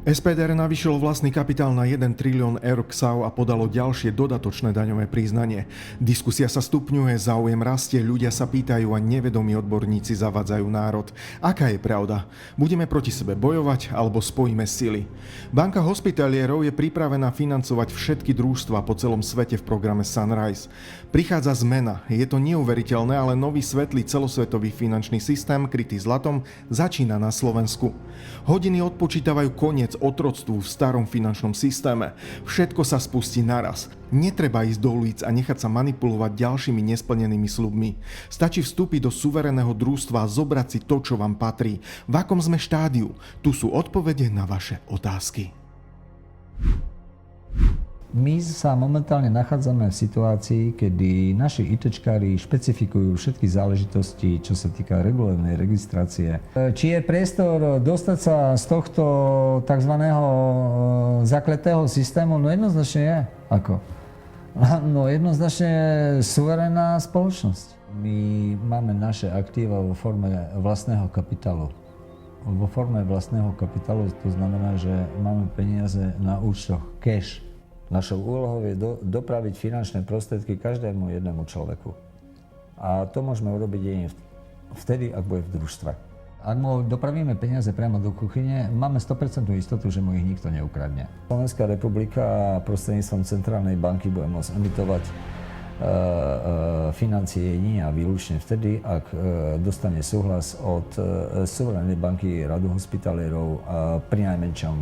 SPDR navýšilo vlastný kapitál na 1 trilión eur KSAU a podalo ďalšie dodatočné daňové priznanie. Diskusia sa stupňuje, záujem rastie, ľudia sa pýtajú a nevedomí odborníci zavádzajú národ. Aká je pravda? Budeme proti sebe bojovať alebo spojíme sily? Banka hospitalierov je pripravená financovať všetky družstvá po celom svete v programe Sunrise. Prichádza zmena. Je to neuveriteľné, ale nový svetlý celosvetový finančný systém, krytý zlatom, začína na Slovensku. Hodiny odpočítavajú koniec otroctvu v starom finančnom systéme. Všetko sa spustí naraz. Netreba ísť do ulic a nechať sa manipulovať ďalšími nesplnenými sľubmi. Stačí vstúpiť do suverénneho družstva a zobrať si to, čo vám patrí. V akom sme štádiu? Tu sú odpovede na vaše otázky. My sa momentálne nachádzame v situácii, kedy naši ITčkári špecifikujú všetky záležitosti, čo sa týka regulárnej registrácie. Či je priestor dostať sa z tohto tzv. Zakletého systému? No jednoznačne je. Ako? No jednoznačne suverénna spoločnosť. My máme naše aktíva vo forme vlastného kapitálu. Vo forme vlastného kapitálu to znamená, že máme peniaze na účtoch cash. Našou úlohou je dopraviť finančné prostriedky každému jednému človeku. A to môžeme urobiť jedine vtedy, ak bude v družstve. Ak mu dopravíme peniaze priamo do kuchyne, máme 100% istotu, že mu ich nikto neukradne. Slovenská republika prostredníctvom centrálnej banky bude môcť emitovať financie nie a výlučne vtedy, ak dostane súhlas od suverénnej banky Radu hospitalierov, prinajmenšom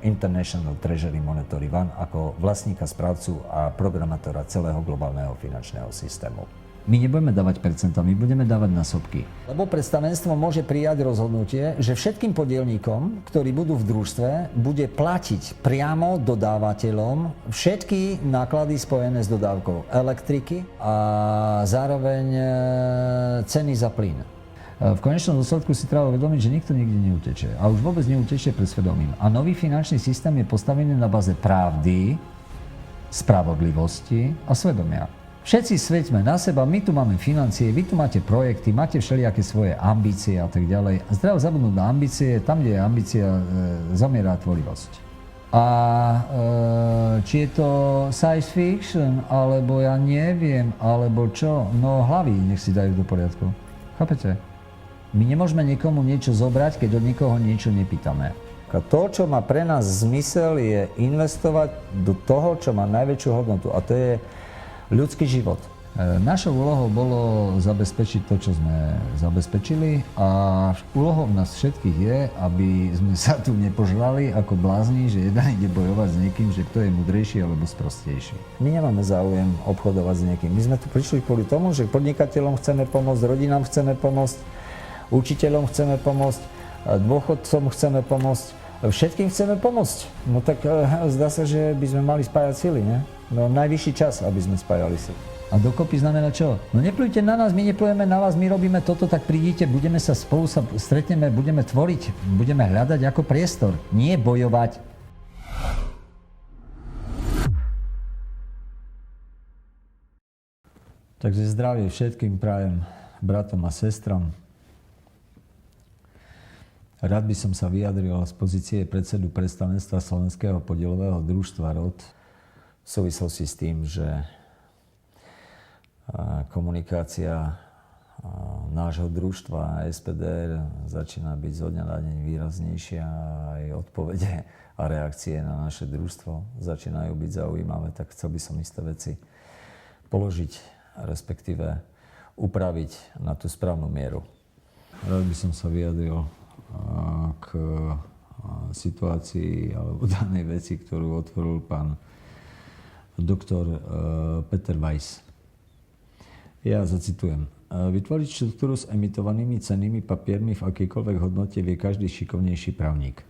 International Treasury Monetary Fund ako vlastníka, správcu a programátora celého globálneho finančného systému. My nebudeme dávať percentá, my budeme dávať násobky. Lebo predstavenstvo môže prijať rozhodnutie, že všetkým podielníkom, ktorí budú v družstve, bude platiť priamo dodávateľom všetky náklady spojené s dodávkou elektriky a zároveň ceny za plyn. V konečnom dôsledku si treba uvedomiť, že nikto nikde neutečie. A už vôbec neutečie pred svedomím. A nový finančný systém je postavený na báze pravdy, spravodlivosti a svedomia. Všetci sveťme na seba, my tu máme financie, vy tu máte projekty, máte všelijaké svoje ambície a tak ďalej. A treba zabudnúť na ambície, tam, kde je ambícia, zomiera tvorivosť. A či je to science fiction, alebo ja neviem, alebo čo, no hlavy nech si dajú do poriadku. Chápete? My nemôžeme niekomu niečo zobrať, keď od niekoho niečo nepýtame. To, čo má pre nás zmysel, je investovať do toho, čo má najväčšiu hodnotu, a to je ľudský život. Našou úlohou bolo zabezpečiť to, čo sme zabezpečili, a úlohou nás všetkých je, aby sme sa tu nepožrali ako blázni, že jeden ide bojovať s niekým, že kto je mudrejší alebo sprostejší. My nemáme záujem obchodovať s niekým. My sme tu prišli kvôli tomu, že podnikateľom chceme pomôcť, rodinám chceme pomôcť, učiteľom chceme pomôcť, dôchodcom chceme pomôcť, všetkým chceme pomôcť. No tak zdá sa, že by sme mali spájať sily, ne? No najvyšší čas, aby sme spájali sily. A dokopy znamená čo? No neplujte na nás, my neplujeme na vás, my robíme toto, tak prídite, budeme sa spolu stretneme, budeme tvoriť, budeme hľadať ako priestor, nie bojovať. Takže zdravie všetkým prajem, bratom a sestram. Rád by som sa vyjadril z pozície predsedu predstavenstva Slovenského podielového družstva ROD v súvislosti s tým, že komunikácia nášho družstva SPDR začína byť zo dňa na deň výraznejšia a aj odpovede a reakcie na naše družstvo začínajú byť zaujímavé, tak chcel by som isté veci položiť, respektíve upraviť na tú správnu mieru. Rád by som sa vyjadril k situácii alebo danej veci, ktorú otvoril pán doktor Peter Weiss. Ja zacitujem. Vytvoriť štruktúru s emitovanými cennými papiermi v akejkoľvek hodnote vie každý šikovnejší právnik.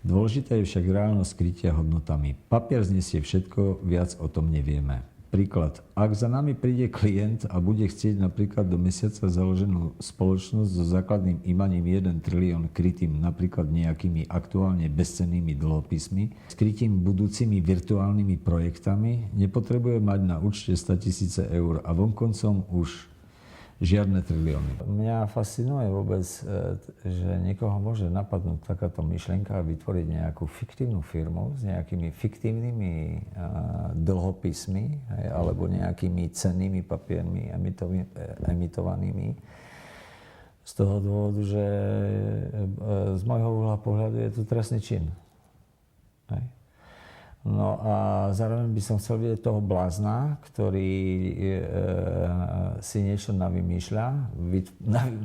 Dôležité je však reálnosť krytia hodnotami. Papier znesie všetko, viac o tom nevieme. Príklad. Ak za nami príde klient a bude chcieť napríklad do mesiaca založenú spoločnosť so základným imaním 1 trilión krytým napríklad nejakými aktuálne bezcennými dlhopismi, s krytím budúcimi virtuálnymi projektami, nepotrebuje mať na účte 100 000 eur a vonkoncom už žiadne trilióny. Mňa fascinuje vôbec, že niekoho môže napadnúť takáto myšlienka a vytvoriť nejakú fiktívnu firmu s nejakými fiktívnymi dlhopismi alebo nejakými cennými papiermi emitovanými. Z toho dôvodu, že z môjho uhla pohľadu je to trestný čin. Hej. No a zároveň by som chcel vidieť toho blázna, ktorý si niečo navymýšľa,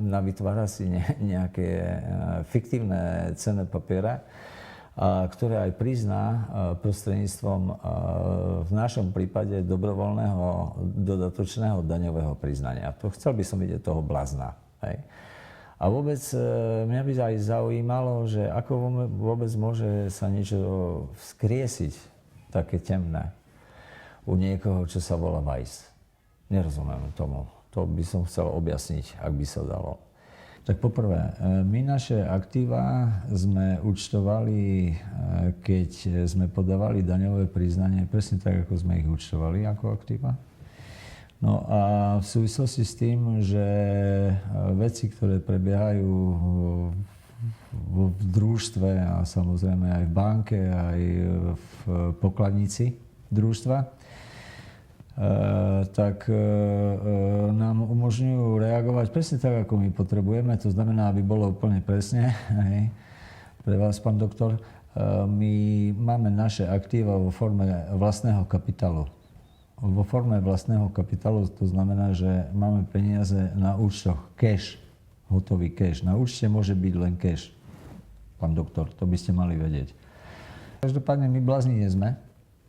navytvára si nejaké fiktívne cenné papiere, ktoré aj prizná prostredníctvom v našom prípade dobrovoľného dodatočného daňového priznania. To chcel by som vidieť toho blázna. Hej. A vôbec mňa by aj zaujímalo, že ako vôbec môže sa niečo vzkriesiť také temné u niekoho, čo sa volá Weiss. Nerozumiem tomu. To by som chcel objasniť, ak by sa dalo. Tak poprvé, my naše aktíva sme účtovali, keď sme podávali daňové priznanie, presne tak, ako sme ich účtovali ako aktíva. No a v súvislosti s tým, že veci, ktoré prebiehajú v družstve a samozrejme aj v banke, aj v pokladnici družstva, tak nám umožňujú reagovať presne tak, ako my potrebujeme. To znamená, aby bolo úplne presne. Hej. Pre vás, pán doktor, my máme naše aktíva vo forme vlastného kapitálu. Vo forme vlastného kapitálu to znamená, že máme peniaze na účtoch, cash, hotový cash. Na účte môže byť len cash, pán doktor, to by ste mali vedieť. Každopádne my blázni nie sme,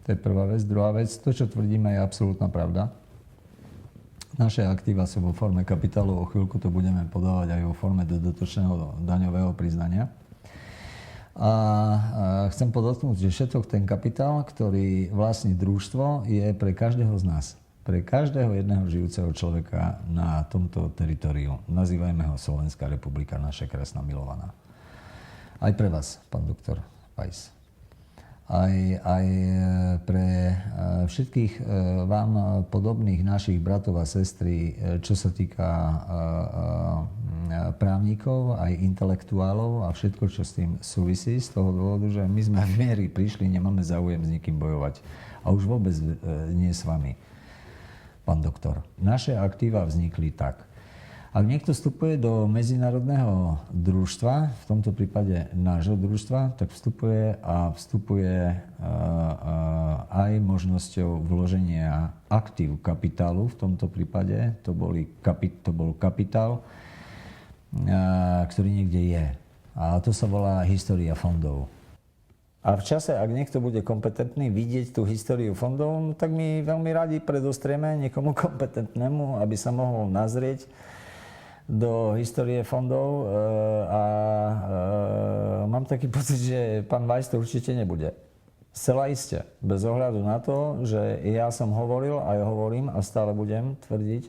to je prvá vec. Druhá vec, to, čo tvrdíme, je absolútna pravda. Naše aktíva sú vo forme kapitálu, o chvíľku to budeme podávať aj vo forme dodatočného daňového priznania. A chcem podotknúť, že všetok ten kapitál, ktorý vlastní družstvo, je pre každého z nás. Pre každého jedného žijúceho človeka na tomto teritoriu. Nazývajme ho Slovenská republika, naša krásna milovaná. Aj pre vás, pán doktor Weiss. Aj pre všetkých vám podobných našich bratov a sestry, čo sa týka právnikov, aj intelektuálov a všetko, čo s tým súvisí, z toho dôvodu, že my sme v miery prišli, nemáme záujem s nikým bojovať. A už vôbec nie s vami, pán doktor. Naše aktíva vznikli tak. Ak niekto vstupuje do medzinárodného družstva, v tomto prípade nášho družstva, tak vstupuje aj možnosťou vloženia aktív kapitálu. V tomto prípade to bol kapitál, ktorý niekde je. A to sa volá história fondov. A v čase, ak niekto bude kompetentný vidieť tú históriu fondov, tak my veľmi radi predostrieme niekomu kompetentnému, aby sa mohol nazrieť do histórie fondov a mám taký pocit, že pán Weiss to určite nebude. Zcela iste. Bez ohľadu na to, že ja som hovoril a ja hovorím a stále budem tvrdiť,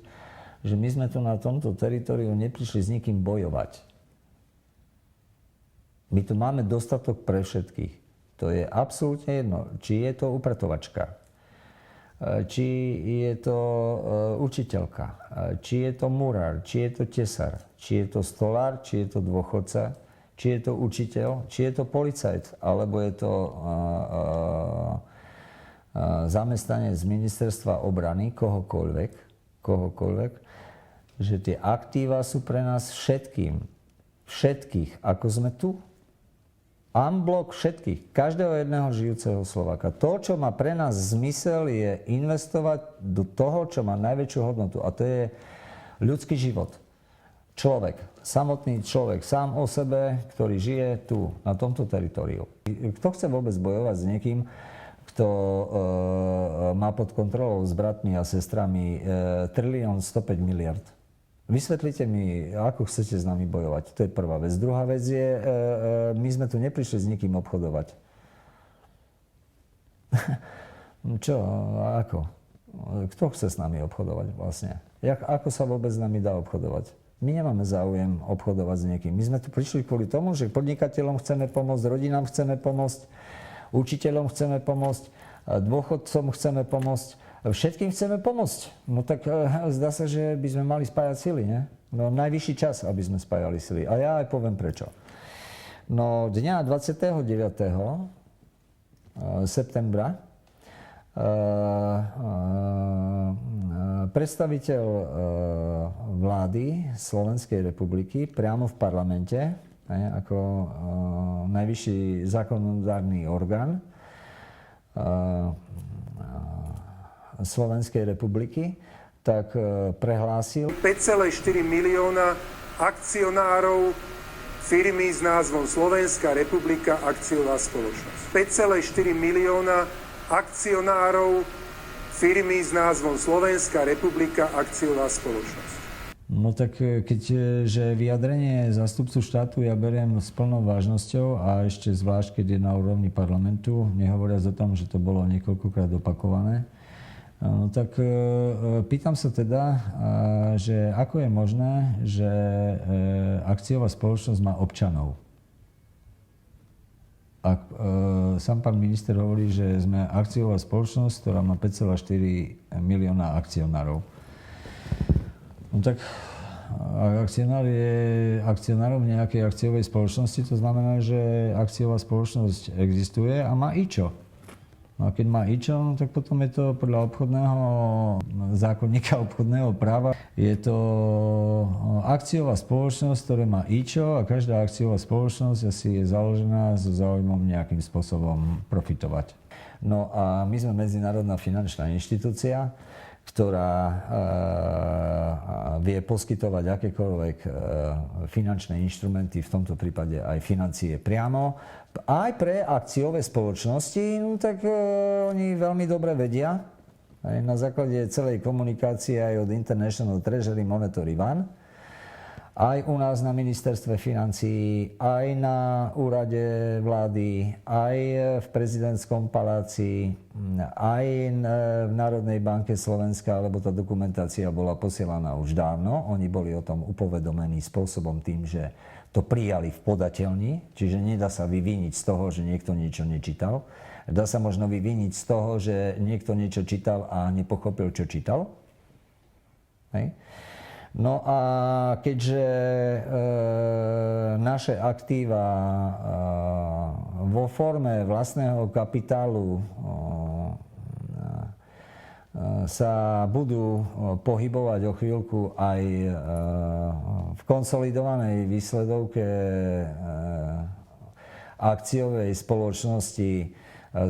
že my sme tu na tomto teritoriu neprišli s nikým bojovať. My tu máme dostatok pre všetkých. To je absolútne jedno, či je to upratovačka, či je to učiteľka, či je to murár, či je to tesár, či je to stolár, či je to dôchodca, či je to učiteľ, či je to policajt, alebo je to zamestnanec z ministerstva obrany, kohokoľvek, že tie aktíva sú pre nás všetkých, ako sme tu. Unblock všetkých, každého jedného žijúceho Slováka. To, čo má pre nás zmysel, je investovať do toho, čo má najväčšiu hodnotu. A to je ľudský život. Človek, samotný človek, sám o sebe, ktorý žije tu, na tomto teritoriu. Kto chce vôbec bojovať s niekým, kto má pod kontrolou s bratmi a sestrami 1 105 miliard? Vysvetlite mi, ako chcete s nami bojovať. To je prvá vec. Druhá vec je, my sme tu neprišli s nikým obchodovať. Čo? Ako? Kto chce s nami obchodovať vlastne? Ako sa vôbec s nami dá obchodovať? My nemáme záujem obchodovať s niekým. My sme tu prišli kvôli tomu, že podnikateľom chceme pomôcť, rodinám chceme pomôcť, učiteľom chceme pomôcť, dôchodcom chceme pomôcť Všetkým chceme pomôcť. No tak zdá sa, že by sme mali spájať sily, nie? No najvyšší čas, aby sme spájali sily. A ja aj poviem prečo. No dňa 29. septembra predstaviteľ vlády Slovenskej republiky priamo v parlamente, ako najvyšší zákonodárny orgán Slovenskej republiky, tak prehlásil 5,4 milióna akcionárov firmy s názvom Slovenská republika akciová spoločnosť. 5,4 milióna akcionárov firmy s názvom Slovenská republika akciová spoločnosť. No tak keďže vyjadrenie zástupcu štátu ja beriem s plnou vážnosťou a ešte zvlášť, keď je na úrovni parlamentu, nehovoriac o tom, že to bolo niekoľkokrát opakované, no tak pýtam sa teda, že ako je možné, že akciová spoločnosť má občanov. A sám pán minister hovorí, že sme akciová spoločnosť, ktorá má 5,4 milióna akcionárov. No tak ak akcionár je akcionárom nejakej akciovej spoločnosti, to znamená, že akciová spoločnosť existuje a má IČO. No a keď má IČO, no tak potom je to podľa obchodného zákonníka obchodného práva. Je to akciová spoločnosť, ktorá má IČO a každá akciová spoločnosť asi je založená so záujmom nejakým spôsobom profitovať. No a my sme medzinárodná finančná inštitúcia, ktorá vie poskytovať akékoľvek finančné inštrumenty, v tomto prípade aj financie priamo, aj pre akciové spoločnosti, no tak oni veľmi dobre vedia, aj na základe celej komunikácie aj od International Treasury Monetary One, aj u nás na ministerstve financií, aj na úrade vlády, aj v prezidentskom paláci, aj v Národnej banke Slovenska, lebo tá dokumentácia bola posielaná už dávno. Oni boli o tom upovedomení spôsobom tým, že to prijali v podateľni, čiže nedá sa vyviniť z toho, že niekto niečo nečítal. Dá sa možno vyviniť z toho, že niekto niečo čítal a nepochopil, čo čítal. Hej. No a keďže naše aktíva vo forme vlastného kapitálu sa budú pohybovať o chvíľku aj v konsolidovanej výsledovke akciovej spoločnosti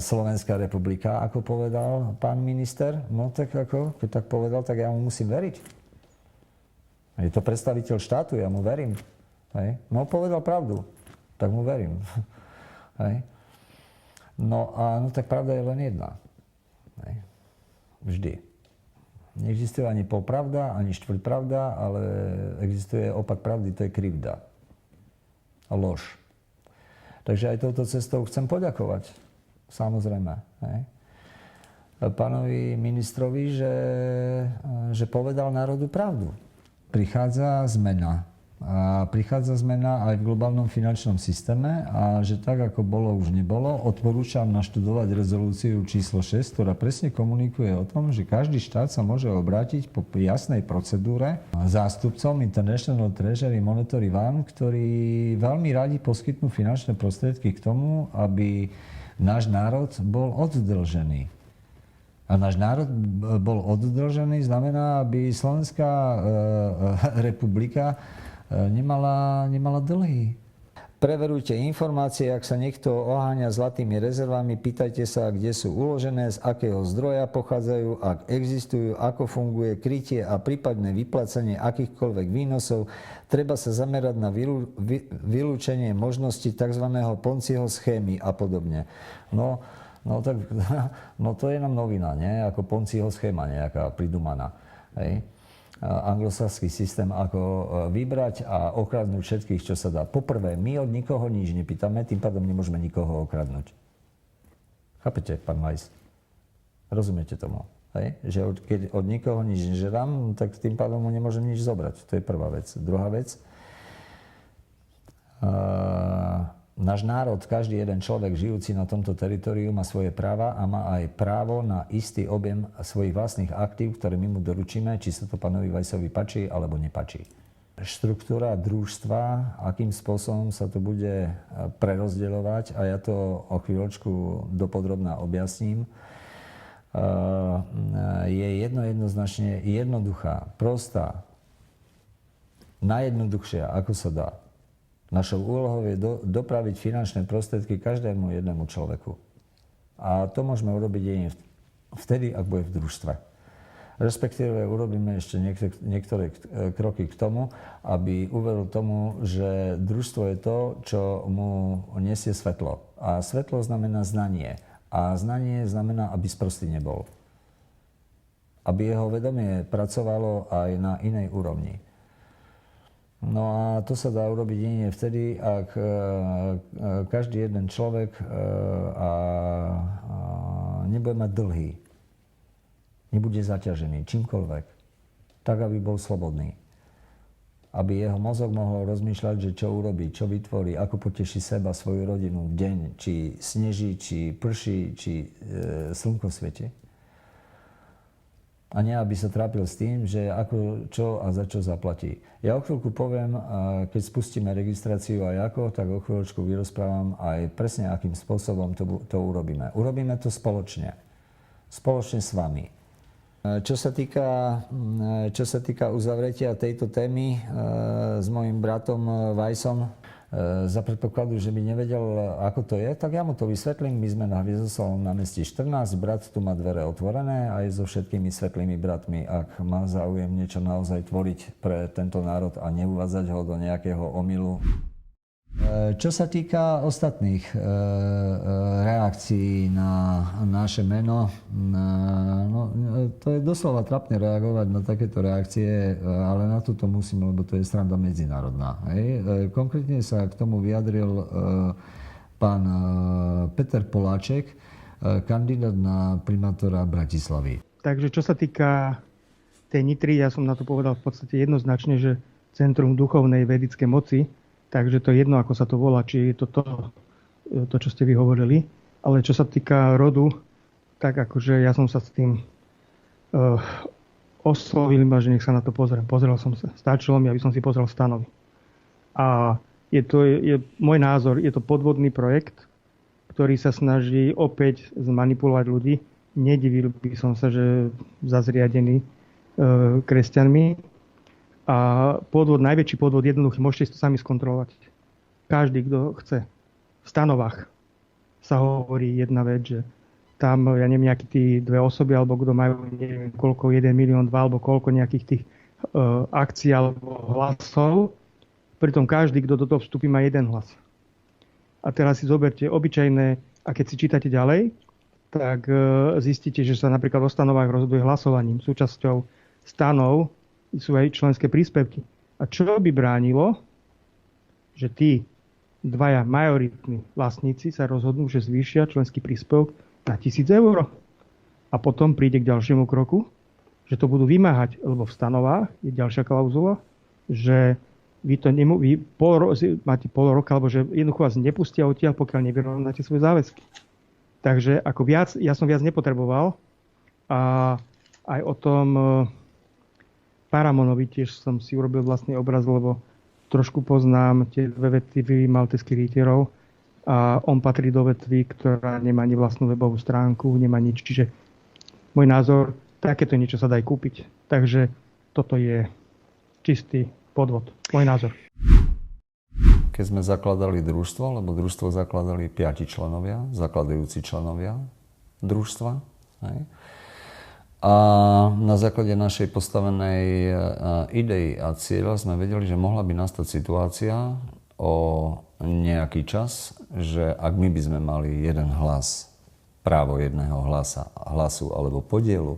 Slovenská republika, ako povedal pán minister, no tak ako, keď tak povedal, tak ja mu musím veriť. Je to predstaviteľ štátu, ja mu verím. Hej. No povedal pravdu, tak mu verím. Hej. No a no, tak pravda je len jedna. Hej. Vždy. Neexistuje ani polpravda, ani štvrťpravda, ale existuje opak pravdy, to je krivda. A lož. Takže aj touto cestou chcem poďakovať. Samozrejme. Hej. Pánovi ministrovi, že povedal národu pravdu. Prichádza zmena. A prichádza zmena aj v globálnom finančnom systéme a že tak, ako bolo, už nebolo. Odporúčam naštudovať rezolúciu číslo 6, ktorá presne komunikuje o tom, že každý štát sa môže obrátiť po jasnej procedúre zástupcom International Treasury Monetary One, ktorí veľmi radi poskytnú finančné prostriedky k tomu, aby náš národ bol oddlžený. A náš národ bol oddlžený, znamená, aby Slovenská republika nemala dlhy. Preverujte informácie, ak sa niekto oháňa zlatými rezervami, pýtajte sa, kde sú uložené, z akého zdroja pochádzajú, ak existujú, ako funguje krytie a prípadné vyplácanie akýchkoľvek výnosov. Treba sa zamerať na vylúčenie možnosti tzv. Ponciho schémy a podobne. No tak, no to je nám novina, nie? Ako Ponciho schéma nejaká pridumaná. Hej? Anglosaský systém, ako vybrať a okradnúť všetkých, čo sa dá. Poprvé, my od nikoho nič nepýtame, tým pádom nemôžeme nikoho okradnúť. Chápete, pán Majs? Rozumiete tomu? Hej? Že keď od nikoho nič nežerám, tak tým pádom mu nemôžem nič zobrať. To je prvá vec. Druhá vec, Náš národ, každý jeden človek žijúci na tomto teritoriu má svoje práva a má aj právo na istý objem svojich vlastných aktív, ktoré my mu doručíme, či sa to pánovi Vajsovi páči alebo nepáči. Štruktúra družstva, akým spôsobom sa to bude prerozdeľovať, a ja to o chvíľočku dopodrobná objasním, je jednoznačne jednoduchá, prostá, najjednoduchšia, ako sa dá. Našou úlohou je dopraviť finančné prostriedky každému jednému človeku. A to môžeme urobiť jedine vtedy, ak bude v družstve. Respektíve urobíme ešte niektoré kroky k tomu, aby uveril tomu, že družstvo je to, čo mu nesie svetlo. A svetlo znamená znanie. A znanie znamená, aby sprostý nebol. Aby jeho vedomie pracovalo aj na inej úrovni. No a to sa dá urobiť jedine vtedy, ak každý jeden človek nebude mať dlhy. Nebude zaťažený čímkoľvek. Tak, aby bol slobodný. Aby jeho mozog mohol rozmýšľať, že čo urobí, čo vytvorí, ako poteší seba, svoju rodinu v deň, či sneží, či prší, či slnko svieti. A nie, aby sa trápil s tým, že ako, čo a za čo zaplatí. Ja o chvíľku poviem, keď spustíme registráciu aj ako, tak o chvíľočku vyrozprávam aj presne, akým spôsobom to urobíme. Urobíme to spoločne. Spoločne s vami. Čo sa týka uzavretia tejto témy s mojím bratom Vajsom, za predpokladu, že by nevedel, ako to je, tak ja mu to vysvetlím. My sme na Hviezdoslovom námestí 14, brat tu má dvere otvorené a je so všetkými svetlými bratmi. Ak má záujem niečo naozaj tvoriť pre tento národ a neuvádzať ho do nejakého omylu. Čo sa týka ostatných reakcií na naše meno, to je doslova trapne reagovať na takéto reakcie, ale na toto musím, lebo to je sranda medzinárodná. Konkrétne sa k tomu vyjadril pán Peter Poláček, kandidát na primátora Bratislavy. Takže čo sa týka tej Nitry, ja som na to povedal v podstate jednoznačne, že Centrum duchovnej vedickej moci. Takže to je jedno, ako sa to volá, či je to, čo ste vy hovorili. Ale čo sa týka rodu, tak akože ja som sa s tým oslovil, že nech sa na to pozriem. Pozrel som sa. Stačilo mi, aby som si pozrel stanovy. A je môj názor, je to podvodný projekt, ktorý sa snaží opäť zmanipulovať ľudí. Nedivil by som sa, že zazriadený kresťanmi. A najväčší podvod jednoduchý, môžete si to sami skontrolovať. Každý, kto chce. V stanovách sa hovorí jedna vec, že tam, ja neviem, nejaké tí dve osoby, alebo kto majú, neviem, koľko, 1 milión, 2, alebo koľko nejakých tých akcií alebo hlasov. Pritom každý, kto do toho vstúpi, má jeden hlas. A teraz si zoberte obyčajné, a keď si čítate ďalej, tak zistíte, že sa napríklad o stanovách rozhoduje hlasovaním. Súčasťou stanov sú aj členské príspevky. A čo by bránilo, že tí dvaja majoritní vlastníci sa rozhodnú, že zvýšia členský príspevok na 1 000 eur. A potom príde k ďalšiemu kroku, že to budú vymáhať, lebo v stanovách je ďalšia klauzula, že vy máte pol roka, alebo že jednoducho vás nepustia odtiaľ, pokiaľ nevyrovnáte svoje záväzky. Takže ako ja som viac nepotreboval a aj o tom Paramonovi tiež som si urobil vlastný obraz, lebo trošku poznám tie dve vetvy malteských rytierov a on patrí do vetvy, ktorá nemá ani vlastnú webovú stránku, nemá nič. Čiže môj názor, takéto niečo sa dá aj kúpiť. Takže toto je čistý podvod. Môj názor. Keď sme zakladali družstvo, lebo družstvo zakladali 5 členovia, zakladajúci členovia družstva, hej? A na základe našej postavenej idei a cieľa sme vedeli, že mohla by nastať situácia o nejaký čas, že ak my by sme mali jeden hlas, právo jedného hlasu alebo podielu,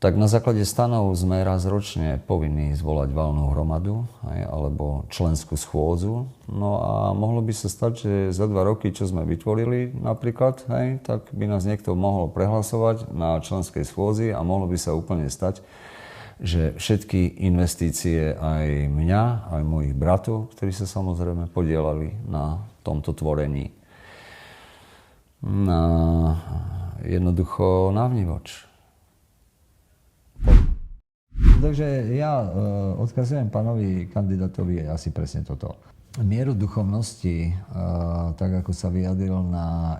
tak na základe stanov sme raz ročne povinní zvolať valnú hromadu alebo členskú schôdzu. No a mohlo by sa stať, že za 2 roky, čo sme vytvorili napríklad, tak by nás niekto mohol prehlasovať na členskej schôdzi a mohlo by sa úplne stať, že všetky investície aj mňa, aj mojich bratov, ktorí sa samozrejme podielali na tomto tvorení. No, jednoducho návnivoč. Takže ja odkazujem pánovi kandidátovi asi presne toto. Mieru duchovnosti, tak ako sa vyjadril na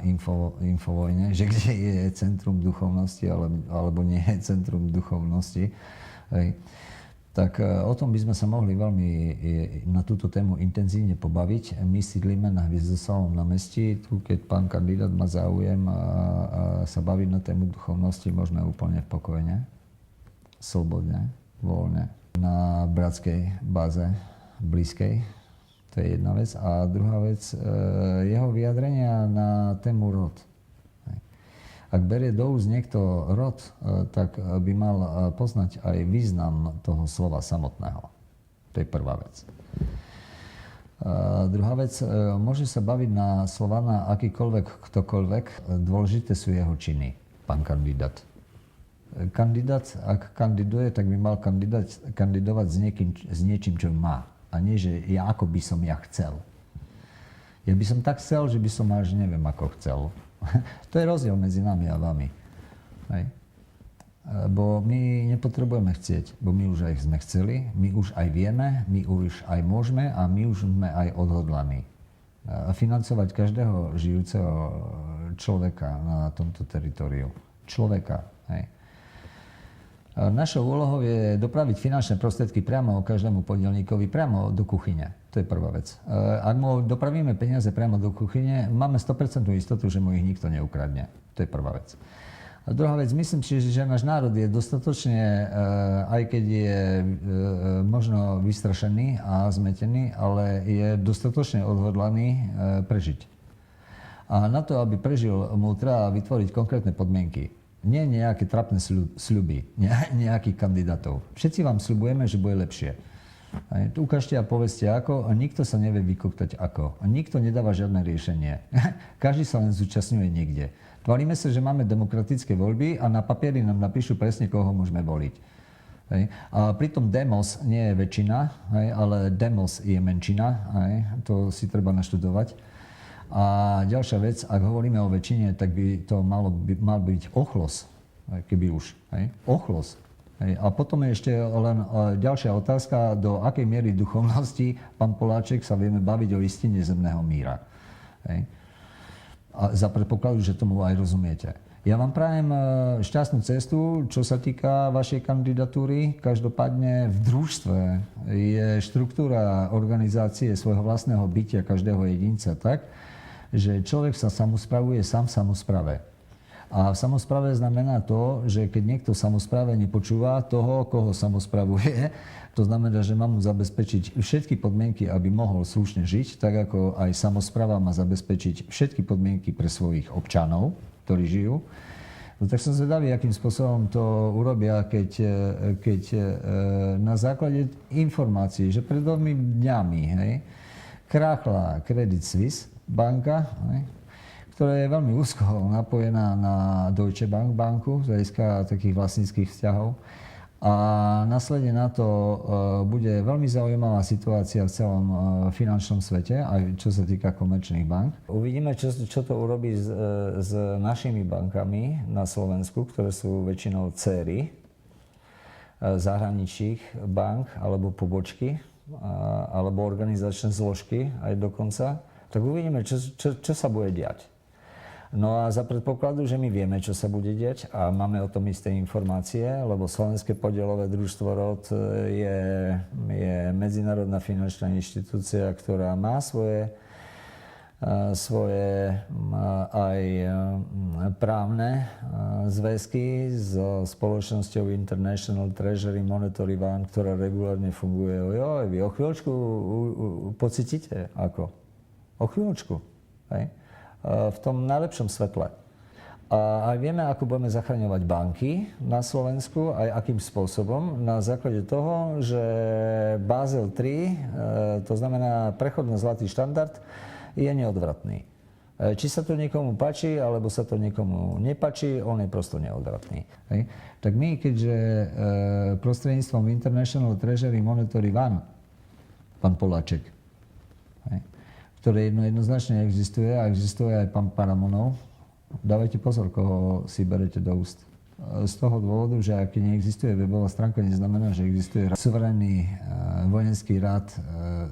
Infovojne, že kde je centrum duchovnosti alebo nie je centrum duchovnosti, hej, tak o tom by sme sa mohli veľmi na túto tému intenzívne pobaviť. My sídlíme na Hviezdoslavom námestí. Tu, keď pán kandidát má záujem sa baviť na tému duchovnosti, môžeme úplne pokojne, slobodne, voľne. Na bratskej báze blízkej. To je jedna vec. A druhá vec, jeho vyjadrenia na tému rod. Ak berie do úst niekto rod, tak by mal poznať aj význam toho slova samotného. To je prvá vec. Druhá vec, môže sa baviť na Slovana akýkoľvek, ktokoľvek. Dôležité sú jeho činy, pán kandidát. Kandidát, ak kandiduje, tak by mal kandidovať s niečím, čo má. A nie, že ja ako by som ja chcel. Ja by som tak chcel, že by som až neviem ako chcel. To je rozdiel medzi nami a vami. Hej. Bo my nepotrebujeme chcieť, bo my už aj sme chceli, my už aj vieme, my už aj môžeme a my už sme aj odhodlaní. A financovať každého žijúceho človeka na tomto teritoriu. Človeka. Hej. Našou úlohou je dopraviť finančné prostriedky priamo každému podielníkovi, priamo do kuchyne. To je prvá vec. Ak mu dopravíme peniaze priamo do kuchyne, máme 100% istotu, že mu ich nikto neukradne. To je prvá vec. A druhá vec, myslím si, že náš národ je dostatočne, aj keď je možno vystrašený a zmetený, ale je dostatočne odhodlaný prežiť. A na to, aby prežil, mu treba vytvoriť konkrétne podmienky. Nie nejaké trapné sľuby, nejakých kandidátov. Všetci vám sľubujeme, že bude lepšie. Ukážte a povedzte ako a nikto sa nevie vykoktať ako. A nikto nedáva žiadne riešenie. Každý sa len zúčastňuje niekde. Tvárime sa, že máme demokratické voľby a na papieri nám napíšu presne, koho môžeme voliť. A pritom demos nie je väčšina, ale demos je menšina. To si treba naštudovať. A ďalšia vec, ak hovoríme o väčšine, tak by to mal byť ochlos, keby už. Ochlos. A potom je ešte len ďalšia otázka, do akej miery duchovnosti, pán Poláček, sa vieme baviť o istine zemného míra. A za predpokladu, že tomu aj rozumiete. Ja vám prajem šťastnú cestu, čo sa týka vašej kandidatúry. Každopádne v družstve je štruktúra organizácie svojho vlastného bytia každého jedinca tak, že človek sa samospravuje sám v samosprave. A v samosprave znamená to, že keď niekto v samosprave nepočúva toho, koho samospravuje, to znamená, že má mu zabezpečiť všetky podmienky, aby mohol slušne žiť, tak ako aj samospráva má zabezpečiť všetky podmienky pre svojich občanov, ktorí žijú. No tak som zvedavý, akým spôsobom to urobia, keď na základe informácií, že pred 2 dňami kráchla Credit Suisse, banka, ktorá je veľmi úzko napojená na Deutsche banku z hľadiska takých vlastníckych vzťahov. A následne na to bude veľmi zaujímavá situácia v celom finančnom svete, aj čo sa týka komerčných bank. Uvidíme, čo to urobí s našimi bankami na Slovensku, ktoré sú väčšinou dcéry zahraničných bank alebo pobočky, alebo organizačné zložky aj dokonca. Tak uvidíme, čo sa bude diať. No a za predpokladu, že my vieme, čo sa bude diať a máme o tom isté informácie, lebo Slovenské podielové družstvo ROD je medzinárodná finančná inštitúcia, ktorá má svoje aj právne zväzky so spoločnosťou International Treasury Monetary Fund, ktorá regulárne funguje. Vy o chvíľočku pocítite ako? O chvíľočku. V tom najlepšom svetle. A aj vieme, ako budeme zachraňovať banky na Slovensku, aj akým spôsobom. Na základe toho, že Basel 3, to znamená prechod na zlatý štandard, je neodvratný. Či sa to niekomu páči, alebo sa to niekomu nepáči, on je prosto neodvratný. Tak my, keďže prostredníctvom International Treasury Monetary Fund, pán Poláček, ktoré jednoznačne existuje a existuje aj pán Paramonov. Dávajte pozor, koho si berete do úst. Z toho dôvodu, že ak neexistuje webová stránka, neznamená, že existuje suverénny vojenský rád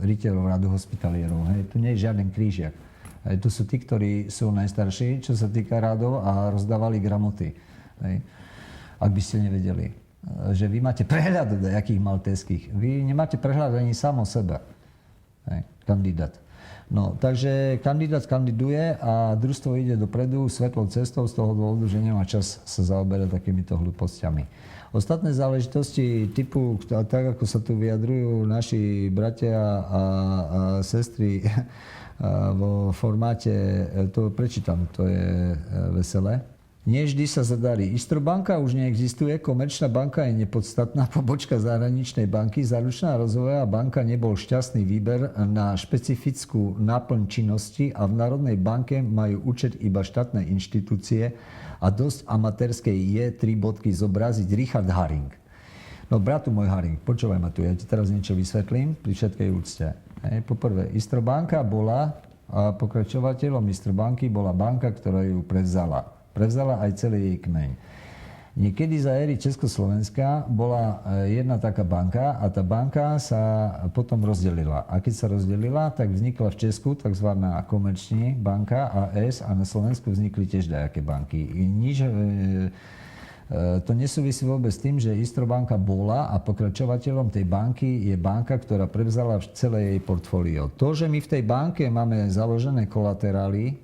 rytierov radu hospitalierov. Hej. Tu nie je žiaden krížiak. Hej. Tu sú tí, ktorí sú najstarší, čo sa týka rádov a rozdávali gramoty. Hej. Ak by ste nevedeli, že vy máte prehľad do jakých maltéských. Vy nemáte prehľad ani sám o sebe. Hej. Kandidát. No, takže kandidát kandiduje a družstvo ide dopredu svetlou cestou z toho dôvodu, že nemá čas sa zaoberať takýmito hlúpostiami. Ostatné záležitosti typu, tak ako sa tu vyjadrujú naši bratia a sestry vo formáte, to prečítam, to je veselé. Nie vždy sa zadarí. Istrobanka už neexistuje, Komerčná banka je nepodstatná pobočka zahraničnej banky, Záručná rozvojová banka nebol šťastný výber na špecifickú náplň činnosti a v Národnej banke majú účet iba štátne inštitúcie a dosť amatérskej je 3 bodky zobraziť Richard Haring. No bratu môj Haring, počúvaj ma tu, ja ti teraz niečo vysvetlím pri všetkej úcte. Poprvé, Istrobanka bola, a pokračovateľom Istrobanky bola banka, ktorá ju prevzala. Prevzala aj celý jej kmeň. Niekedy za éry Československa bola jedna taká banka a tá banka sa potom rozdelila. A keď sa rozdelila, tak vznikla v Česku tzv. Komerční banka AS a na Slovensku vznikli tiež dajaké banky. To nesúvisí vôbec s tým, že Istrobanka bola a pokračovateľom tej banky je banka, ktorá prevzala celé jej portfólio. To, že my v tej banke máme založené kolaterály,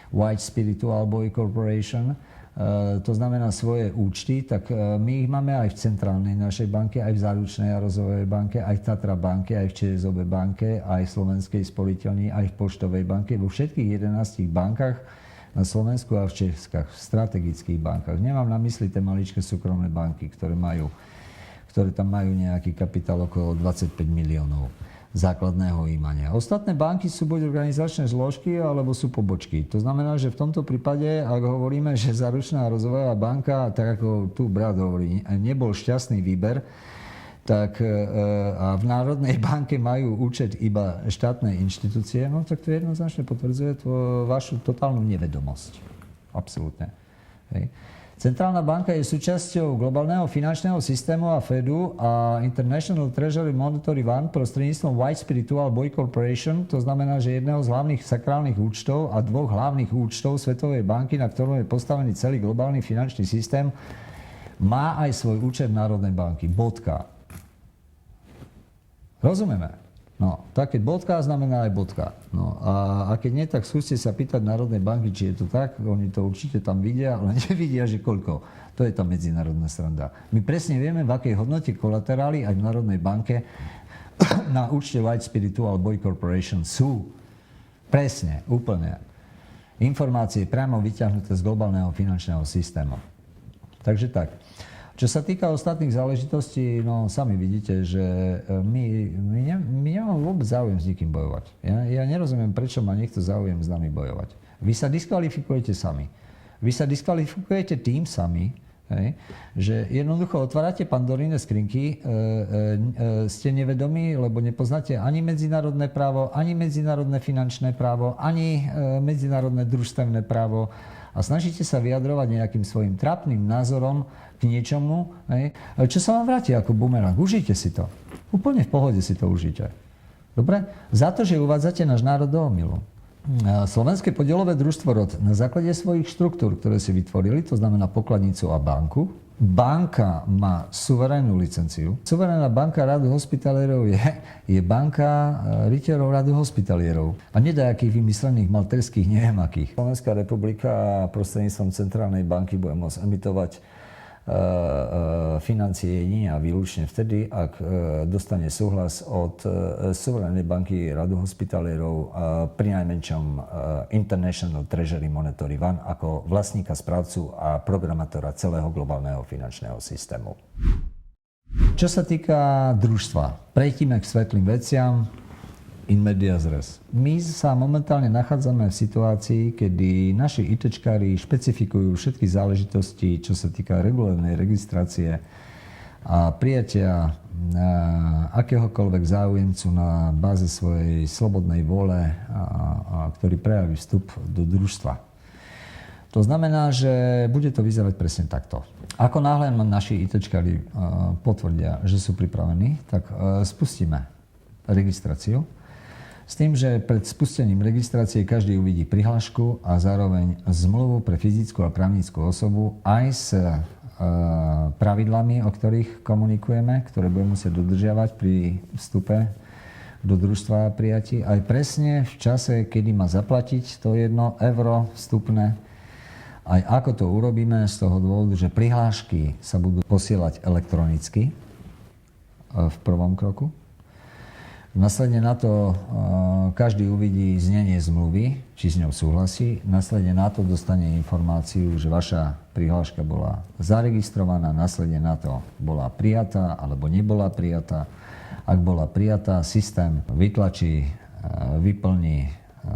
White Spiritual Boy Corporation, to znamená svoje účty, tak my ich máme aj v centrálnej našej banke, aj v Záručnej a rozvojovej banke, aj v Tatra banke, aj v ČSOB banke, aj v Slovenskej sporiteľni, aj v Poštovej banke, vo všetkých 11 bankách na Slovensku a v Českách, v strategických bankách. Nemám na mysli tie maličké súkromné banky, ktoré tam majú nejaký kapitál okolo 25 miliónov základného imania. Ostatné banky sú buď organizačné zložky, alebo sú pobočky. To znamená, že v tomto prípade, ak hovoríme, že Záručná rozvojová banka, tak ako tu brat hovorí, nebol šťastný výber, tak a v Národnej banke majú účet iba štátne inštitúcie, no tak to jednoznačne potvrdzuje vašu totálnu nevedomosť. Absolútne. Hej. Centrálna banka je súčasťou globálneho finančného systému a Fedu a International Treasury Monetary Fund prostredníctvom White Spiritual Boy Corporation, to znamená, že jedného z hlavných sakrálnych účtov a 2 hlavných účtov Svetovej banky, na ktorom je postavený celý globálny finančný systém, má aj svoj účet Národnej banky. Bodka. Rozumieme? No, tak keď bodka znamená aj bodka. No, a keď nie, tak skúste sa pýtať Národnej banky, či je to tak. Oni to určite tam vidia, ale nevidia, že koľko. To je tá medzinárodná sranda. My presne vieme, v akej hodnote kolaterály aj v Národnej banke na účte White Spiritual Boy Corporation sú. Presne, úplne. Informácie priamo vyťahnuté z globálneho finančného systému. Takže tak. Čo sa týka ostatných záležitostí, no sami vidíte, že my nemáme vôbec záujem s nikým bojovať. Ja nerozumiem, prečo má niekto záujem s nami bojovať. Vy sa diskvalifikujete sami. Vy sa diskvalifikujete tým sami, hej, že jednoducho otvárate Pandoríne skrinky, ste nevedomí, lebo nepoznáte ani medzinárodné právo, ani medzinárodné finančné právo, ani medzinárodné družstevné právo a snažíte sa vyjadrovať nejakým svojim trápnym názorom k niečomu, čo sa vám vráti ako bumerang. Užite si to. Úplne v pohode si to užite. Dobre? Za to, že uvádzate náš národ do omylu. Slovenské podielové družstvo ROD na základe svojich štruktúr, ktoré si vytvorili, to znamená pokladnicu a banku, banka má suverénnu licenciu. Suverénna banka radu hospitalierov je banka rytierov radu hospitalierov. A nedajakých vymyslených maltérských neviem akých. Slovenská republika prostredníctvom Centrálnej banky bude môcť emitovať financie jedine a výlučne vtedy, ak dostane súhlas od suverénnej banky radu hospitalierov pri najmenšom International Treasury Monetary Fund ako vlastníka, správcu a programátora celého globálneho finančného systému. Čo sa týka družstva, prejdime k svetlým veciam. In medias res. My sa momentálne nachádzame v situácii, kedy naši ITčkári špecifikujú všetky záležitosti, čo sa týka regulárnej registrácie a prijatia akéhokoľvek záujemcu na báze svojej slobodnej vôle, ktorý prejaví vstup do družstva. To znamená, že bude to vyzerať presne takto. Ako náhle naši ITčkári potvrdia, že sú pripravení, tak spustíme registráciu. S tým, že pred spustením registrácie každý uvidí prihlášku a zároveň zmluvu pre fyzickú a právnickú osobu aj s pravidlami, o ktorých komunikujeme, ktoré budeme musieť dodržiavať pri vstupe do družstva a prijatí. Aj presne v čase, kedy má zaplatiť to 1 euro vstupné. Aj ako to urobíme z toho dôvodu, že prihlášky sa budú posielať elektronicky v prvom kroku. Následne na to každý uvidí znenie zmluvy, či s ňou súhlasí. Následne na to dostane informáciu, že vaša prihláška bola zaregistrovaná, následne na to bola prijatá alebo nebola prijatá. Ak bola prijatá, systém vytlačí, vyplní,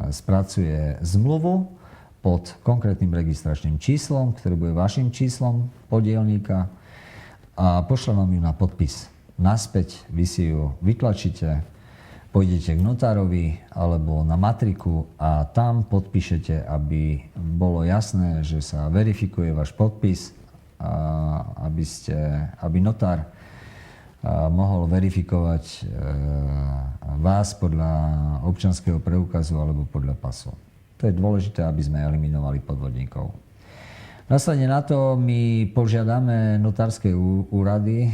spracuje zmluvu pod konkrétnym registračným číslom, ktoré bude vašim číslom podielníka a pošle vám ju na podpis. Naspäť vy si ju vytlačíte, pôjdete k notárovi alebo na matriku a tam podpíšete, aby bolo jasné, že sa verifikuje váš podpis, aby notár mohol verifikovať vás podľa občianskeho preukazu alebo podľa pasu. To je dôležité, aby sme eliminovali podvodníkov. Následne na to my požiadame notárske úrady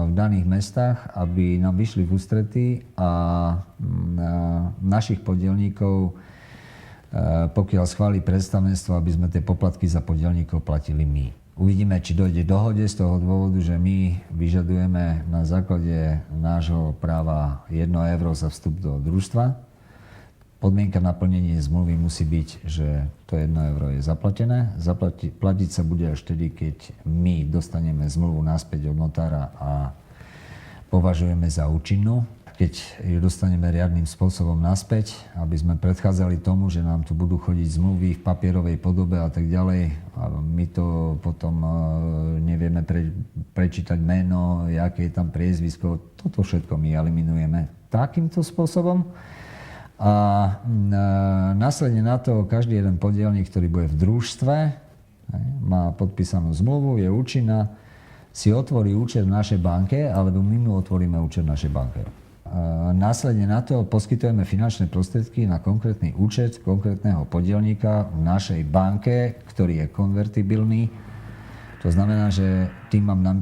v daných mestách, aby nám vyšli v ústrety a našich podielníkov, pokiaľ schváli predstavenstvo, aby sme tie poplatky za podielníkov platili my. Uvidíme, či dojde k dohode z toho dôvodu, že my vyžadujeme na základe nášho práva 1 euro za vstup do družstva. Podmienka naplnenia zmluvy musí byť, že to 1 euro je zaplatené. Platiť sa bude až vtedy, keď my dostaneme zmluvu naspäť od notára a považujeme za účinnú. Keď ju dostaneme riadnym spôsobom naspäť, aby sme predchádzali tomu, že nám tu budú chodiť zmluvy v papierovej podobe a tak ďalej. A my to potom nevieme prečítať meno, aké je tam priezvisko. Toto všetko my eliminujeme takýmto spôsobom. A následne na to každý jeden podielnik, ktorý bude v družstve, má podpísanú zmluvu, je účinná, si otvorí účet v našej banke, alebo my mu otvoríme účet v našej banke. Následne na to poskytujeme finančné prostriedky na konkrétny účet konkrétneho podielníka v našej banke, ktorý je konvertibilný. To znamená, že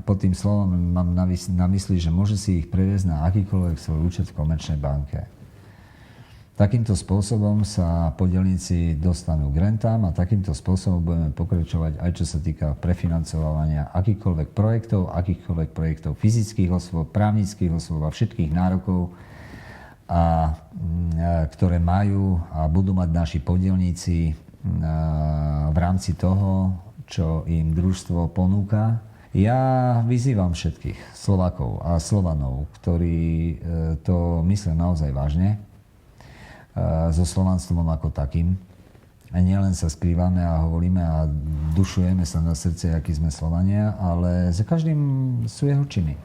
pod tým slovom mám na mysli, že môže si ich previesť na akýkoľvek svoj účet v komerčnej banke. Takýmto spôsobom sa podielníci dostanú k rentám a takýmto spôsobom budeme pokračovať aj čo sa týka prefinancovania akýchkoľvek projektov fyzických osôb, právnických osôb a všetkých nárokov, ktoré majú a budú mať naši podielníci v rámci toho, čo im družstvo ponúka. Ja vyzývam všetkých Slovákov a Slovanov, ktorí to myslia naozaj vážne, so slovanstvom ako takým. A nielen sa skrývame a hovoríme a dušujeme sa na srdce, akí sme Slovania, ale za každým sú jeho činy.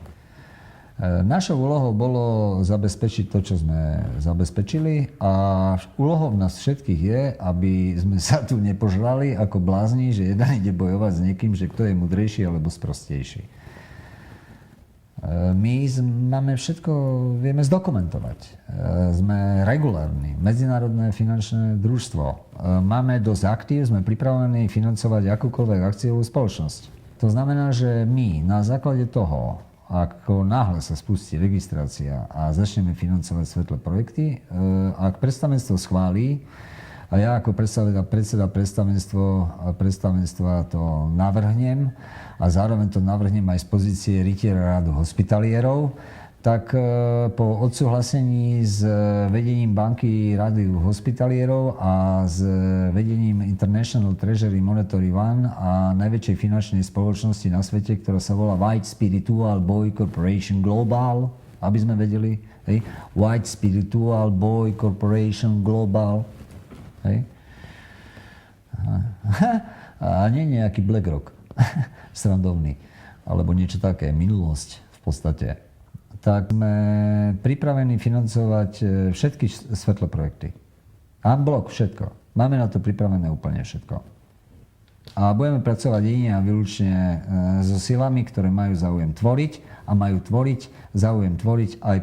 Našou úlohou bolo zabezpečiť to, čo sme zabezpečili a úlohou nás všetkých je, aby sme sa tu nepožrali ako blázni, že jeden ide bojovať s niekým, že kto je mudrejší alebo sprostejší. My máme všetko, vieme zdokumentovať. Sme regulárni, medzinárodné finančné družstvo. Máme dosť aktív, sme pripravení financovať akúkoľvek akciovú spoločnosť. To znamená, že my na základe toho, ako náhle sa spustí registrácia a začneme financovať svetlé projekty, ak predstavenstvo schválí, a ja ako predseda predstavenstva to navrhnem a zároveň to navrhnem aj z pozície rytiera rádu hospitalierov, tak po odsúhlasení s vedením banky rady hospitalierov a s vedením International Treasury Monetary One a najväčšej finančnej spoločnosti na svete, ktorá sa volá White Spiritual Boy Corporation Global, aby sme vedeli, White Spiritual Boy Corporation Global, hej. A nie nejaký BlackRock srandovný, alebo niečo také, minulosť v podstate. tak sme pripravení financovať všetky svetloprojekty. Unblock, všetko. Máme na to pripravené úplne všetko. A budeme pracovať jedine a výlučne so silami, ktoré majú záujem tvoriť a majú záujem tvoriť aj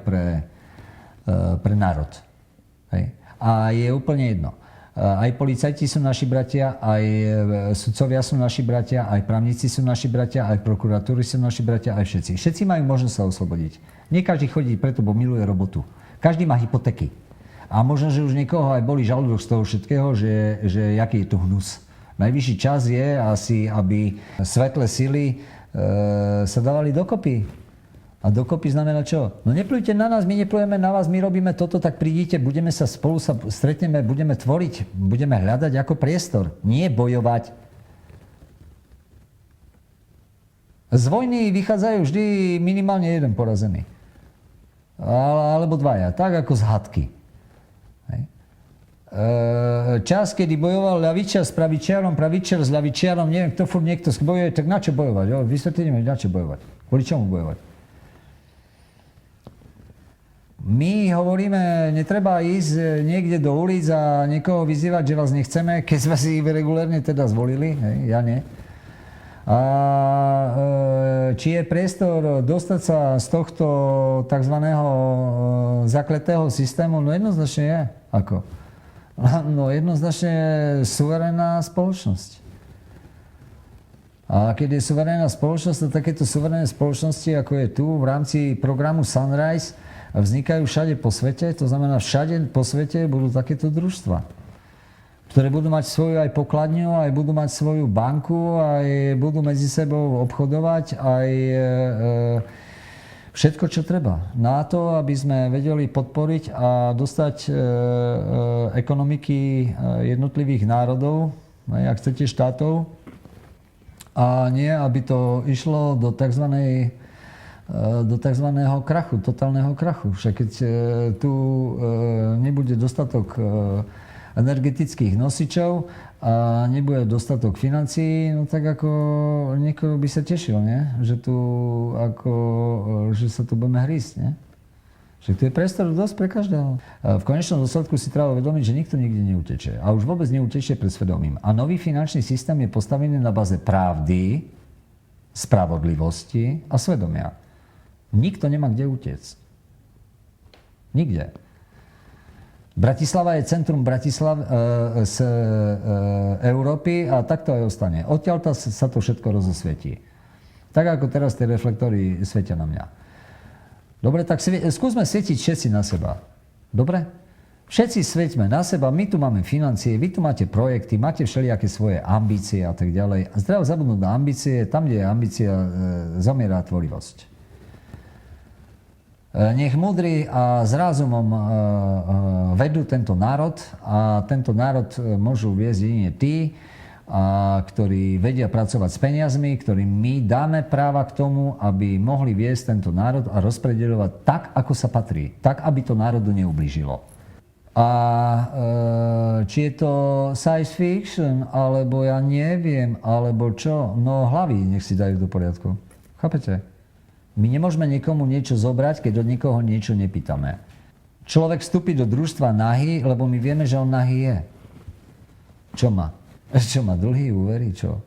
pre národ. Hej. A je úplne jedno. Aj policajti sú naši bratia, aj sudcovia sú naši bratia, aj právnici sú naši bratia, aj prokuratúry sú naši bratia, aj všetci. Všetci majú možnosť sa oslobodiť. Nie každý chodí preto, bo miluje robotu. Každý má hypotéky. A možno, že už niekoho aj boli žalúdok z toho všetkého, že jaký je to hnus. Najvyšší čas je asi, aby svetlé sily sa dávali dokopy. A dokopy znamená čo? No neplujte na nás, my neplujeme na vás, my robíme toto, tak prídite, budeme sa spolu stretneme, budeme tvoriť, budeme hľadať ako priestor, nie bojovať. Z vojny vychádzajú vždy minimálne jeden porazený. Alebo dvaja, tak ako z hadky. Čas, kedy bojoval ľavičiar s pravičiarom, pravičiar s ľavičiarom, neviem, kto furt niekto bojuje, tak na čo bojovať? Vysvetlite mi, na čo bojovať? Kvôli čomu bojovať? My hovoríme, netreba ísť niekde do ulic a niekoho vyzývať, že vás nechceme, keď sme si regulérne teda zvolili, hej, ja nie. A či je priestor dostať sa z tohto tzv. Zakletého systému? No jednoznačne je. Ako? No jednoznačne suverénna spoločnosť. A keď je suverénna spoločnosť, to takéto suverénne spoločnosti, ako je tu v rámci programu Sunrise, vznikajú všade po svete, to znamená všade po svete budú takéto družstva, ktoré budú mať svoju aj pokladňu, aj budú mať svoju banku, aj budú medzi sebou obchodovať, aj všetko, čo treba. Na to, aby sme vedeli podporiť a dostať ekonomiky jednotlivých národov, ak chcete štátov, a nie, aby to išlo do takzvaného krachu, totálneho krachu. Však keď tu nebude dostatok energetických nosičov a nebude dostatok financií, no tak ako niekto by sa tešil, nie? Že sa tu budeme hrísť, nie? Však tu je priestor dosť pre každého. V konečnom dôsledku si treba uvedomiť, že nikto nikde neutečie. A už vôbec neutečie pred svedomím. A nový finančný systém je postavený na báze pravdy, spravodlivosti a svedomia. Nikto nemá kde utiecť. Nikde. Bratislava je centrum z Európy a takto aj ostane. Odtiaľ sa to všetko rozosvietí. Tak ako teraz tie reflektory svietia na mňa. Dobre, tak skúsme svietiť všetci na seba. Dobre? Všetci svieťme na seba, my tu máme financie, vy tu máte projekty, máte všelijaké svoje ambície a tak ďalej. A zdravo zabudnúť na ambície, tam, kde je ambícia, zomiera tvorivosť. Nech múdri a s rázumom vedú tento národ a tento národ môžu viesť jedine tí, ktorí vedia pracovať s peniazmi, ktorým my dáme práva k tomu, aby mohli viesť tento národ a rozpredeľovať tak, ako sa patrí. Tak, aby to národu neublížilo. A či je to science fiction, alebo ja neviem, alebo čo, no hlavy nech si dajú do poriadku. Chápete? My nemôžeme niekomu niečo zobrať, keď od niekoho niečo nepýtame. Človek vstúpi do družstva nahý, lebo my vieme, že on nahý je. Čo má? Čo má? Dlhý úvery? Čo?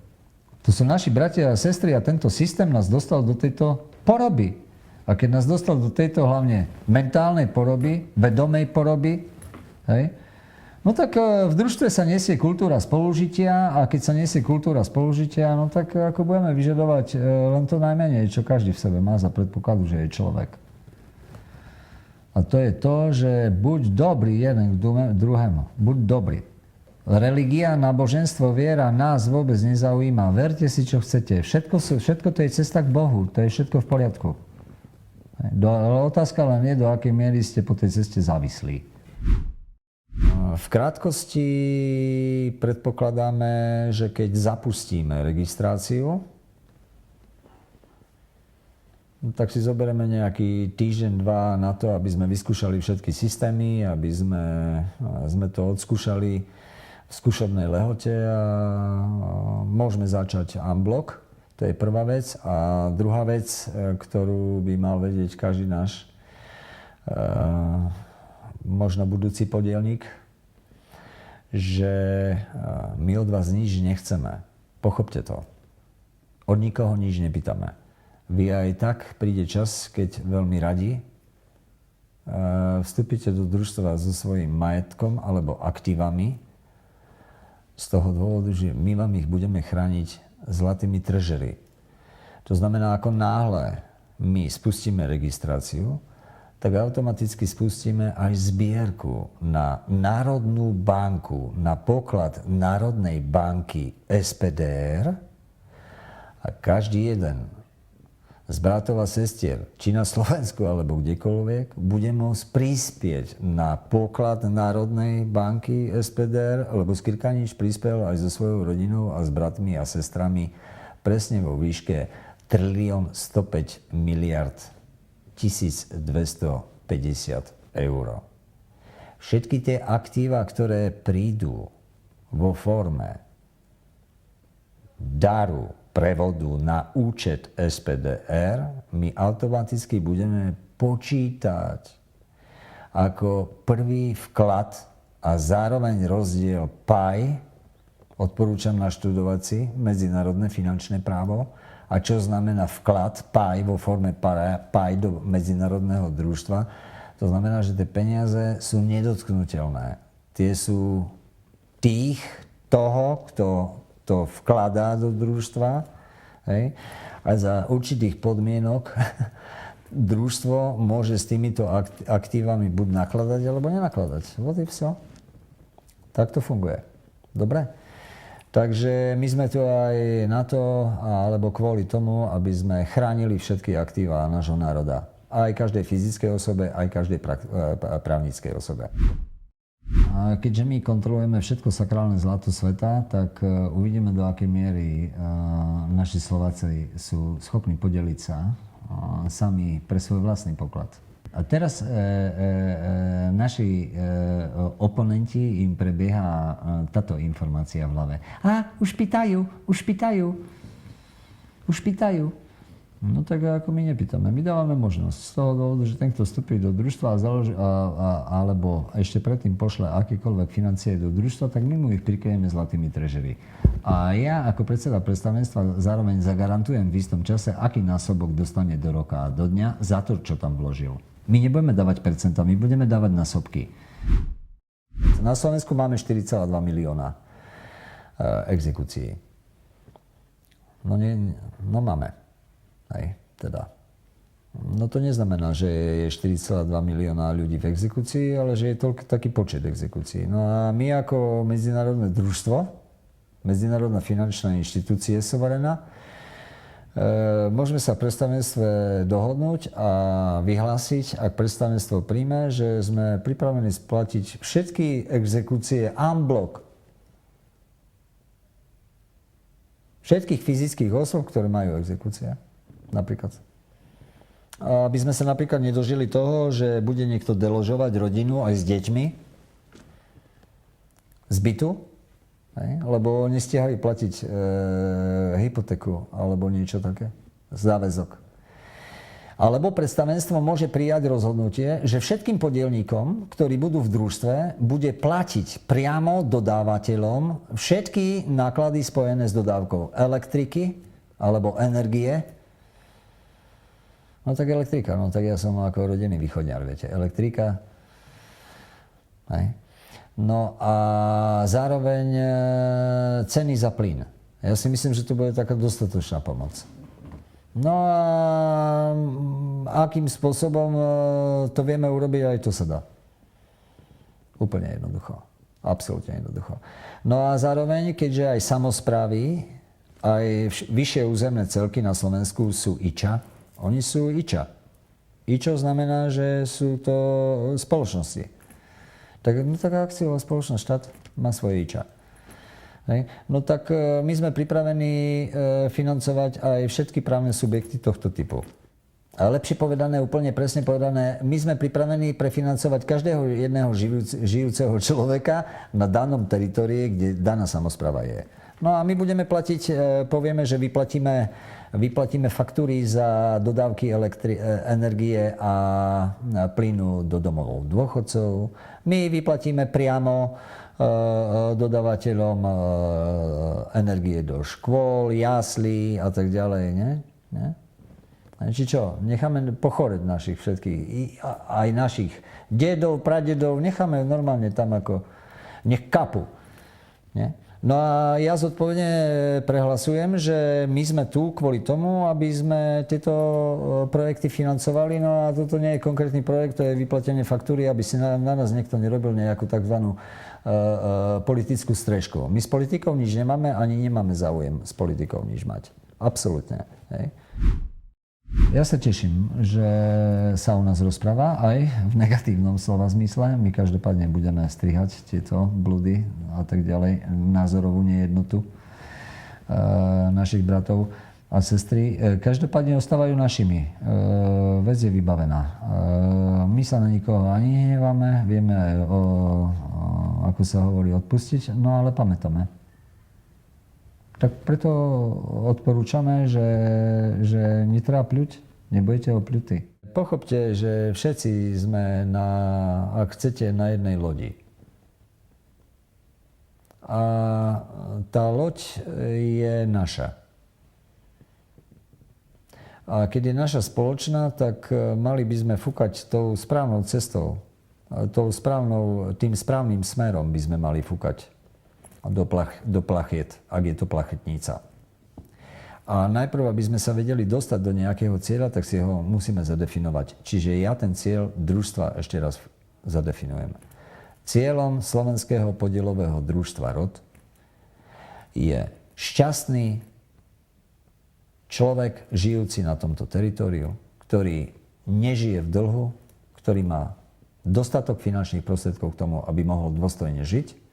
To sú naši bratia a sestry a tento systém nás dostal do tejto poroby. A keď nás dostal do tejto hlavne mentálnej poroby, vedomej poroby, hej, no tak v družstve sa nesie kultúra spolužitia a keď sa nesie kultúra spolužitia, no tak ako budeme vyžadovať len to najmenej, čo každý v sebe má za predpokladu, že je človek. A to je to, že buď dobrý jeden k druhému. Buď dobrý. Religia, náboženstvo, viera nás vôbec nezaujíma. Verte si, čo chcete. Všetko to je cesta k Bohu. To je všetko v poriadku. Otázka len je, do akej miery ste po tej ceste závislí. V krátkosti predpokladáme, že keď zapustíme registráciu, tak si zoberieme nejaký týždeň, dva na to, aby sme vyskúšali všetky systémy, aby sme to odskúšali v skúšobnej lehote a môžeme začať unblock. To je prvá vec. A druhá vec, ktorú by mal vedieť každý náš možno budúci podielnik, že my od vás nič nechceme. Pochopte to. Od nikoho nič nepýtame. Vy aj tak príde čas, keď veľmi radi vstúpite do družstva so svojím majetkom alebo aktívami z toho dôvodu, že my vám ich budeme chrániť zlatými trežery. To znamená, ako náhle my spustíme registráciu, tak automaticky spustíme aj zbierku na Národnú banku, na poklad Národnej banky SPDR a každý jeden z bratov a sestier, či na Slovensku alebo kdekoľvek, bude môcť prispieť na poklad Národnej banky SPDR, lebo Skirkanič prispel aj so svojou rodinou a s bratmi a sestrami presne vo výške 1 105 miliard 1250 eur. Všetky tie aktíva, ktoré prídu vo forme daru, prevodu na účet SPDR, my automaticky budeme počítať ako prvý vklad a zároveň rozdiel PAI, odporúčam naštudovať si medzinárodné finančné právo, a čo znamená vklad PAI vo forme PAI do medzinárodného družstva. To znamená, že tie peniaze sú nedotknuteľné. Tie sú toho, kto to vkladá do družstva, hej, a za určitých podmienok družstvo môže s týmito aktívami buď nakladať, alebo nenakladať. Вот и все. Tak to funguje. Dobre? Takže my sme tu aj na to, alebo kvôli tomu, aby sme chránili všetky aktíva nášho národa. Aj každej fyzickej osobe, aj každej právnickej osobe. A keďže my kontrolujeme všetko sakrálne zlato sveta, tak uvidíme, do akej miery naši Slováci sú schopní podeliť sa sami pre svoj vlastný poklad. A teraz naši oponenti, im prebieha táto informácia v hlave. Už pýtajú. No tak ako my nepýtame. My dávame možnosť z toho dôvodu, že ten, kto vstúpi do družstva alebo ešte predtým pošle akékoľvek financie do družstva, tak my mu ich prikryjeme zlatými trežery. A ja ako predseda predstavenstva zároveň zagarantujem v istom čase, aký násobok dostane do roka a do dňa za to, čo tam vložil. My nebudeme dávať percentá, my budeme dávať násobky. Na Slovensku máme 4,2 milióna exekúcií. No máme. Hej, teda. No to neznamená, že je 4,2 milióna ľudí v exekúcii, ale že je taký počet exekúcií. No a my ako medzinárodné družstvo, medzinárodná finančná inštitúcia suverená, môžeme sa v predstavenstve dohodnúť a vyhlásiť, ak predstavenstvo príjme, že sme pripravení splatiť všetky exekúcie en bloc. Všetkých fyzických osôb, ktoré majú exekúcie. Napríklad. Aby sme sa napríklad nedožili toho, že bude niekto deložovať rodinu aj s deťmi z bytu, lebo nestihali platiť hypotéku alebo niečo také, záväzok. Alebo predstavenstvo môže prijať rozhodnutie, že všetkým podielníkom, ktorí budú v družstve, bude platiť priamo dodávateľom všetky náklady spojené s dodávkou elektriky alebo energie. No tak elektrika, no tak ja som ako rodinný východňar, viete, elektrika. Hej. No a zároveň ceny za plyn. Ja si myslím, že to bude taká dostatočná pomoc. No a akým spôsobom to vieme urobiť, aj to sa dá. Úplne jednoducho. Absolútne jednoducho. No a zároveň, keďže aj samosprávy, aj vyššie územné celky na Slovensku sú IČA, oni sú IČA. IČO znamená, že sú to spoločnosti. Tak akciová spoločnosť, štát má svoje IČA. Hej. No tak my sme pripravení financovať aj všetky právne subjekty tohto typu. A lepšie povedané, úplne presne povedané, my sme pripravení prefinancovať každého jedného žijúceho človeka na danom teritórii, kde daná samospráva je. No a my budeme platiť, povieme, že vyplatíme faktúry za dodávky energie a plynu do domov dôchodcov. My vyplatíme priamo dodávateľom energie do škôl, jaslí a tak ďalej. Nie? Či čo? Necháme pochoreť našich všetkých, aj našich dedov, pradedov, necháme normálne tam ako, nech kapu. Nie? No a ja zodpovedne prehlasujem, že my sme tu kvôli tomu, aby sme tieto projekty financovali. No a toto nie je konkrétny projekt, to je vyplatenie faktúry, aby si na nás niekto nerobil nejakú takzvanú politickú strežku. My s politikou nič nemáme, ani nemáme záujem s politikou nič mať. Absolútne. Hej. Ja sa teším, že sa u nás rozpráva aj v negatívnom slova zmysle. My každopádne budeme strihať tieto blúdy a tak ďalej, názorovú nejednotu našich bratov a sestry. Každopádne ostávajú našimi. Vec je vybavená. My sa na nikoho ani nehneváme, vieme aj ako sa hovorí, odpustiť, no ale pamätáme. Tak preto odporúčame, že netreba pľuť, nebojte o pľuty. Pochopte, že všetci sme ak chcete, na jednej lodi. A tá loď je naša. A keď je naša spoločná, tak mali by sme fúkať tou správnou cestou. Tým správnym smerom by sme mali fúkať. Do plachiet, ak je to plachetnica. A najprv, aby sme sa vedeli dostať do nejakého cieľa, tak si ho musíme zadefinovať. Čiže ja ten cieľ družstva ešte raz zadefinujem. Cieľom Slovenského podielového družstva ROD je šťastný človek žijúci na tomto teritóriu, ktorý nežije v dlhu, ktorý má dostatok finančných prostriedkov k tomu, aby mohol dôstojne žiť,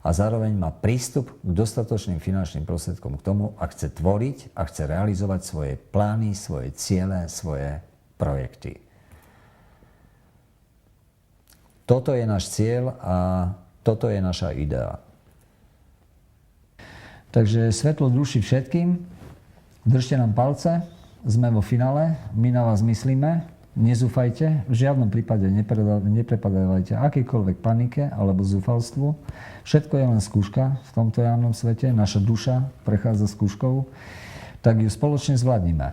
a zároveň má prístup k dostatočným finančným prostriedkom k tomu, ak chce tvoriť a chce realizovať svoje plány, svoje ciele, svoje projekty. Toto je náš cieľ a toto je naša idea. Takže svetlo duši všetkým, držte nám palce, sme vo finále, my na vás myslíme. Nezúfajte, v žiadnom prípade neprepadajte akejkoľvek panike alebo zúfalstvu. Všetko je len skúška v tomto javnom svete, naša duša prechádza skúškou, tak ju spoločne zvládnime.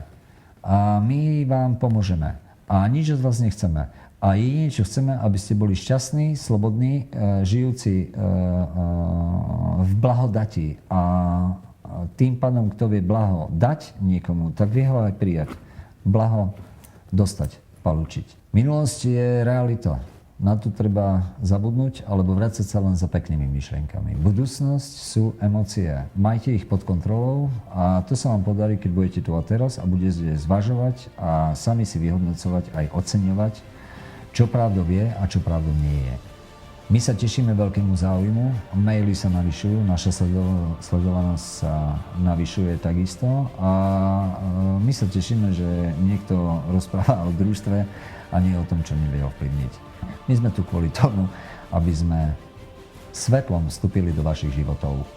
A my vám pomôžeme. A nič od vás nechceme. A jedine, čo chceme, aby ste boli šťastní, slobodní, žijúci v blahodati. A tým pádom, kto vie blaho dať niekomu, tak vie ho aj prijať. Blaho dostať. Palúčiť. Minulosť je realita. Na to treba zabudnúť alebo vrácať sa len za peknými myšlienkami. Budúcnosť sú emócie. Majte ich pod kontrolou a to sa vám podarí, keď budete tu a teraz a budete zvažovať a sami si vyhodnocovať aj oceňovať, čo pravdou je a čo pravdou nie je. My sa tešíme veľkému záujmu, maily sa navyšujú, naša sledovanosť sa navyšuje takisto a my sa tešíme, že niekto rozpráva o družstve a nie o tom, čo nevie ovplyvniť. My sme tu kvôli tomu, aby sme svetlom vstúpili do vašich životov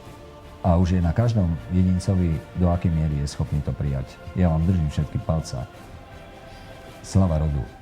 a už je na každom jedincovi, do akej miery je schopný to prijať. Ja vám držím všetky palce. Slava rodu.